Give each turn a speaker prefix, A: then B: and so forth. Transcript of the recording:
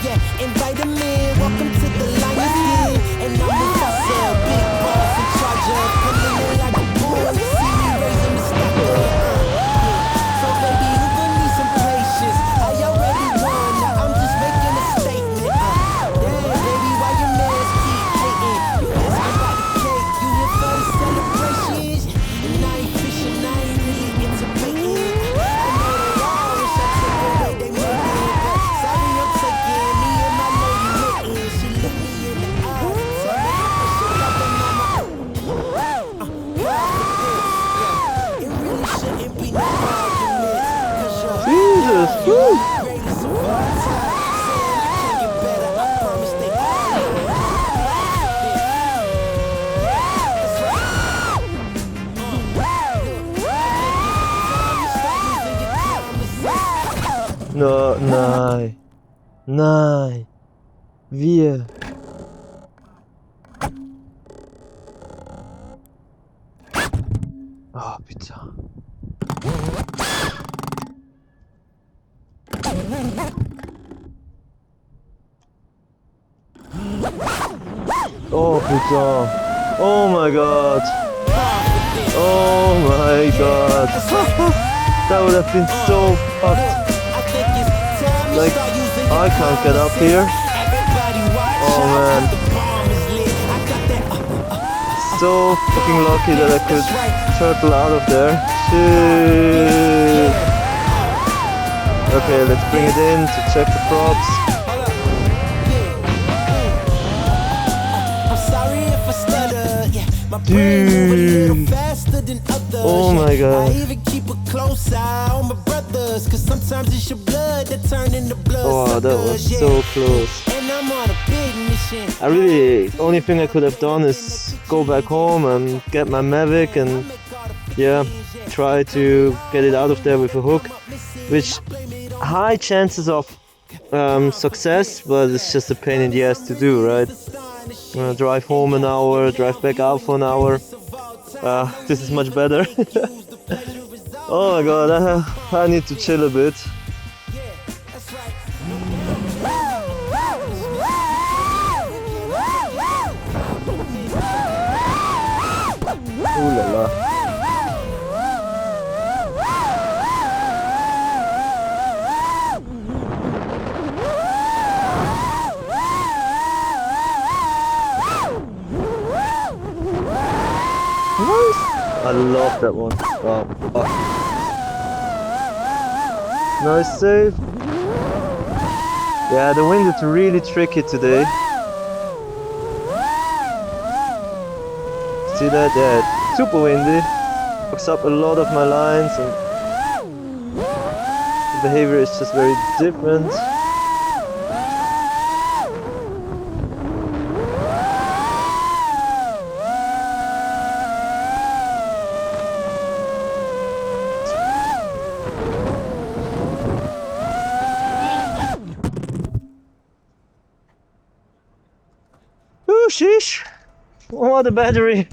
A: Yeah, invite him in. Welcome to the Lion's Den. And I'm Mufasa, big boss in charge of coming in like a boy. You see me raising the stacker. So baby, you gon' need some patience. I already won, now I'm just making a statement. Damn, baby, why your mans keep hating? You asking about the cake, you here for the celebrations. And I ain't fishing, I ain't really into baiting. I know they all wish I took away they mating, but sorry I'm taking me and my lady mating. She look me in the eyes and tell me that she loving on my it really shouldn't be no arguments. Cause
B: Jesus, woo!
A: greatest of all time. Saying I can't get better, I promise they all will. That's right.
B: No, nein. Nein. Wir. Oh, bitte. Oh, bitte. Oh my god. Oh my god. That would have been so fucked. Like, I can't get up here. Oh man. So fucking lucky that I could turtle out of there. Shit. Okay, let's bring it in to check the props. Dude. Oh my god. Oh, that was so close. I really, the only thing I could have done is go back home and get my Mavic and yeah, try to get it out of there with a hook, which high chances of success, but it's just a pain in the ass to do, right? Drive home an hour, drive back out for an hour. This is much better. Oh my god, I need to chill a bit. Ooh la la. I love that one. Oh, fuck. Nice save. Yeah, the wind is really tricky today. See that? Yeah, it's super windy. Fucks up a lot of my lines and the behavior is just very different. Oh, sheesh. What a battery.